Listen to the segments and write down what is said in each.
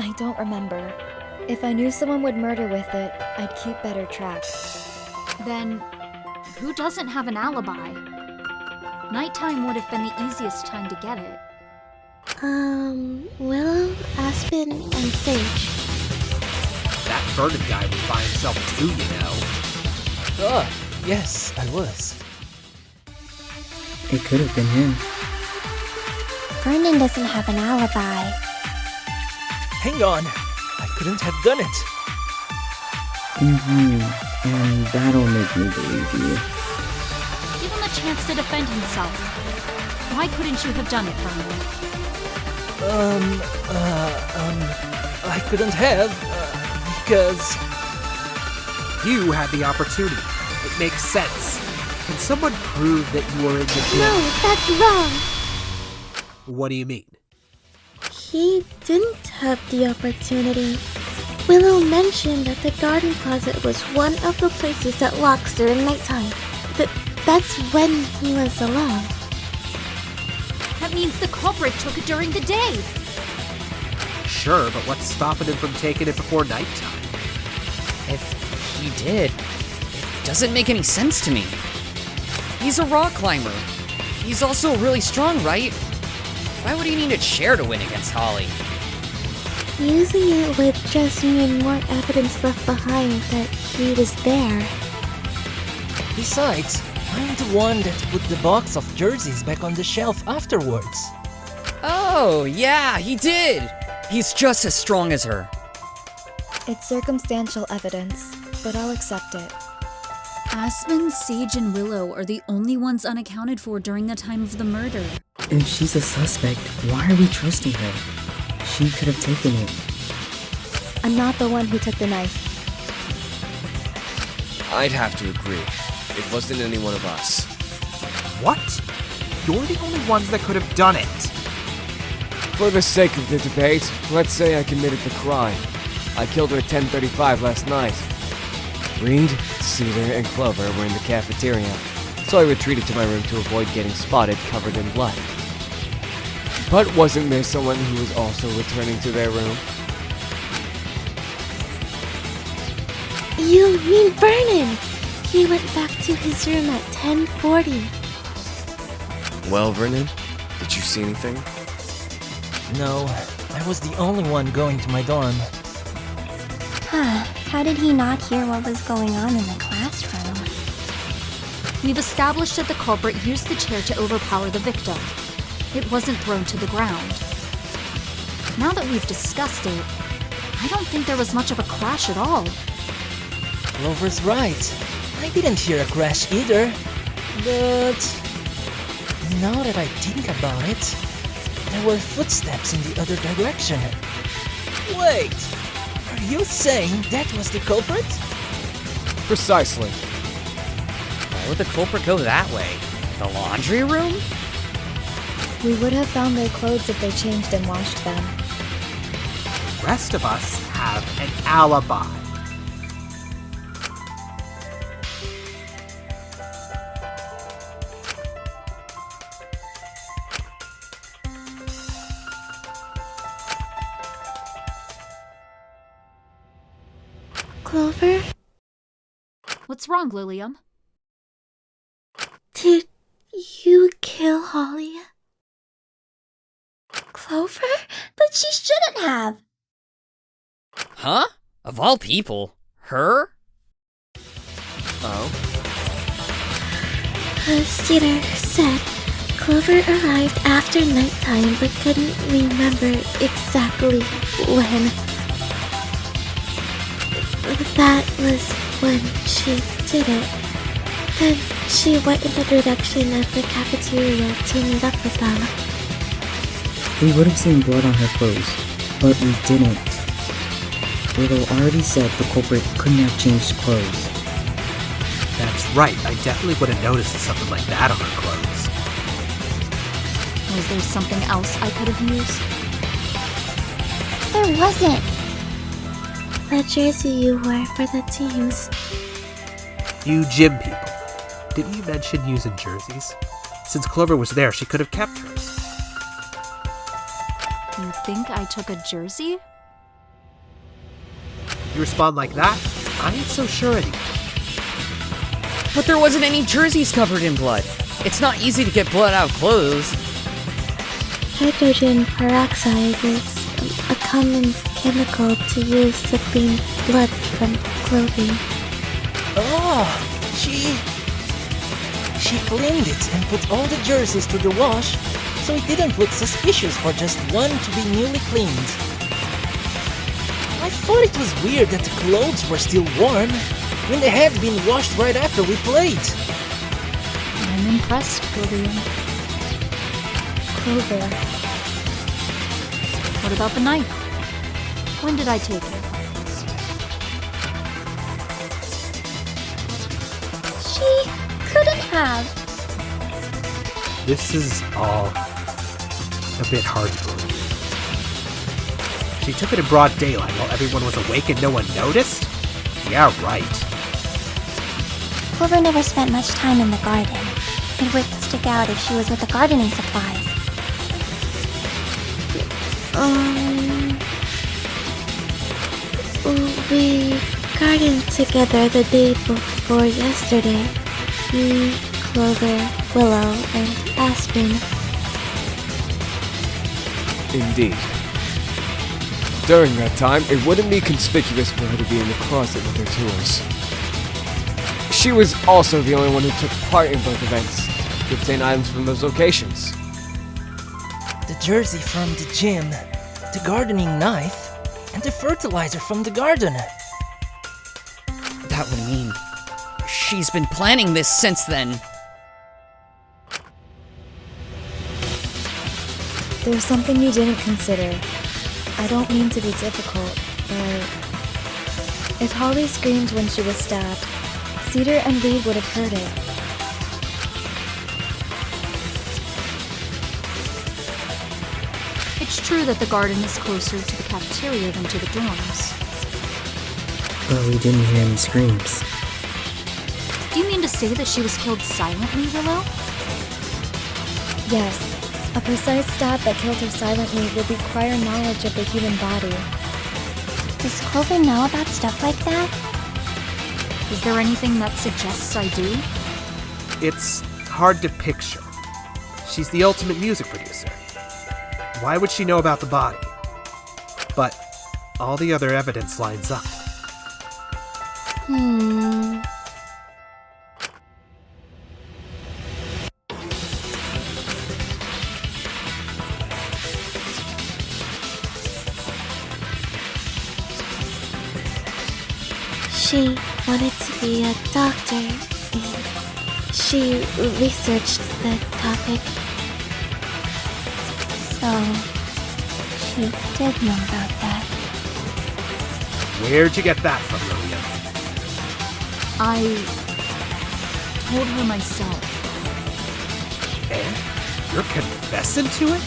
I don't remember. If I knew someone would murder with it, I'd keep better track. Then, who doesn't have an alibi? Nighttime would have been the easiest time to get it. Willow, Aspen, and Sage. That Vernon guy was by himself too, you know. Yes, I was. It could have been him. Vernon doesn't have an alibi. Hang on, I couldn't have done it. And that'll make me believe you. Give him a chance to defend himself. Why couldn't you have done it, Vernon? I couldn't have, because... You had the opportunity. It makes sense. Can someone prove that you were in the gym? No, that's wrong. What do you mean? He didn't have the opportunity. Willow mentioned that the garden closet was one of the places that locks during nighttime. That's when he was alone. That means the culprit took it during the day. Sure, but what's stopping him from taking it before nighttime? If he did, it doesn't make any sense to me. He's a rock climber. He's also really strong, right? Why would he need a chair to win against Holly? Using it would just mean more evidence left behind that he was there. Besides, I'm the one that put the box of jerseys back on the shelf afterwards. Oh, yeah, he did! He's just as strong as her. It's circumstantial evidence, but I'll accept it. Aspen, Sage, and Willow are the only ones unaccounted for during the time of the murder. If she's a suspect, why are we trusting her? She could have taken it. I'm not the one who took the knife. I'd have to agree. It wasn't any one of us. What? You're the only ones that could have done it. For the sake of the debate, let's say I committed the crime. I killed her at 10:35 last night. Reed, Cedar, and Clover were in the cafeteria, so I retreated to my room to avoid getting spotted covered in blood. But wasn't there someone who was also returning to their room? You mean Vernon? He went back to his room at 10:40. Well, Vernon, did you see anything? No, I was the only one going to my dorm. How did he not hear what was going on in the classroom? We've established that the culprit used the chair to overpower the victim. It wasn't thrown to the ground. Now that we've discussed it, I don't think there was much of a crash at all. Clover's right. I didn't hear a crash either. But now that I think about it, there were footsteps in the other direction. Wait, are you saying that was the culprit? Precisely. Why would the culprit go that way? The laundry room? We would have found their clothes if they changed and washed them. The rest of us have an alibi. Clover? What's wrong, Lilium? Did you kill Holly? Clover? But she shouldn't have! Huh? Of all people? Her? Oh? As Cedar said, Clover arrived after nighttime but couldn't remember exactly when. That was when she did it. Then she went in the direction of the cafeteria to meet up with them. We would have seen blood on her clothes, but we didn't. Willow already said the culprit couldn't have changed clothes. That's right, I definitely would have noticed something like that on her clothes. Was there something else I could have used? There wasn't. The jersey you wore for the teams. You gym people. Didn't you mention using jerseys? Since Clover was there, she could have kept hers. You think I took a jersey? You respond like that? I ain't so sure anymore. But there wasn't any jerseys covered in blood. It's not easy to get blood out of clothes. Hydrogen peroxide is a common chemical to use to clean blood from clothing. Oh, she cleaned it and put all the jerseys to the wash, so it didn't look suspicious for just one to be newly cleaned. I thought it was weird that the clothes were still warm when they had been washed right after we played. I'm impressed, Lilium. Clover. What about the knife? When did I take it? She couldn't have. This is all a bit hard to believe. She took it in broad daylight while everyone was awake and no one noticed? Yeah, right. Clover never spent much time in the garden. It would stick out if she was with the gardening supplies. We gardened together the day before yesterday. Me, Clover, Willow, and Aspen. Indeed. During that time, it wouldn't be conspicuous for her to be in the closet with her tools. She was also the only one who took part in both events to obtain items from those locations. The jersey from the gym, the gardening knife, and the fertilizer from the garden. That would mean she's been planning this since then. There's something you didn't consider. I don't mean to be difficult, but if Holly screamed when she was stabbed, Cedar and Reed would have heard it. It's true that the garden is closer to the cafeteria than to the dorms. But we didn't hear any screams. Do you mean to say that she was killed silently, Willow? Yes, a precise stab that killed her silently would require knowledge of the human body. Does Clover know about stuff like that? Is there anything that suggests I do? It's hard to picture. She's the ultimate music producer. Why would she know about the body? But all the other evidence lines up. She wanted to be a doctor, and she researched the topic. So, she did know about that. Where'd you get that from, Lilium? I told her myself. And you're confessing to it?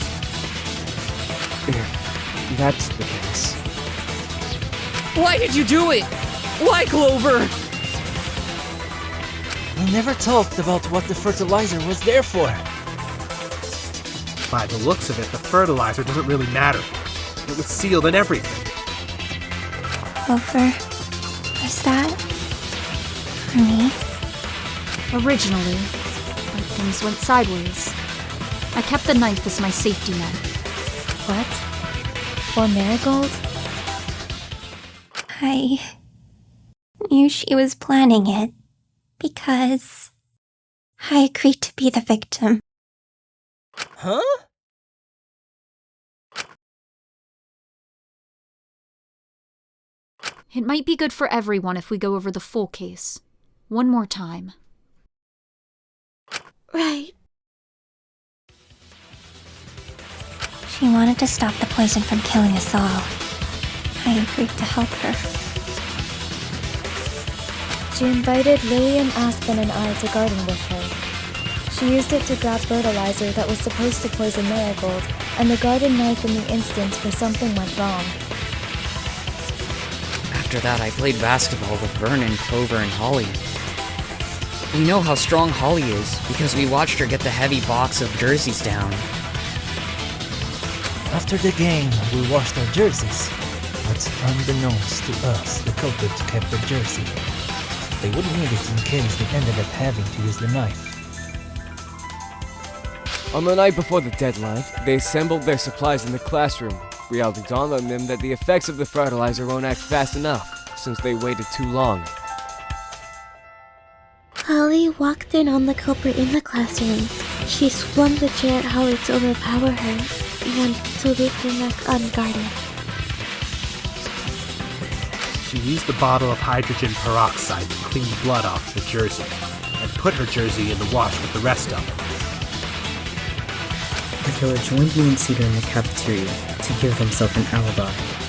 If that's the case. Why did you do it? Why, Clover? We never talked about what the fertilizer was there for. By the looks of it, the fertilizer doesn't really matter. It was sealed and everything. Clover, was that for me? Originally, but things went sideways. I kept the knife as my safety net. What? For Marigold? I knew she was planning it because I agreed to be the victim. Huh? It might be good for everyone if we go over the full case. One more time. Right. She wanted to stop the poison from killing us all. I agreed to help her. She invited Lilium, Aspen, and I to garden with her. She used it to grab fertilizer that was supposed to poison Marigold, and the garden knife in the instance where something went wrong. After that, I played basketball with Vernon, Clover, and Holly. We know how strong Holly is because we watched her get the heavy box of jerseys down. After the game, we washed our jerseys. But unbeknownst to us, the culprit kept the jersey. They would need it in case they ended up having to use the knife. On the night before the deadline, they assembled their supplies in the classroom. Reality dawned on them that the effects of the fertilizer won't act fast enough, since they waited too long. Holly walked in on the culprit in the classroom. She swung the chair at Holly to overpower her, and to leave her neck unguarded. She used the bottle of hydrogen peroxide to clean blood off the jersey, and put her jersey in the wash with the rest of it. The killer joined me and Cedar in the cafeteria to give himself an alibi.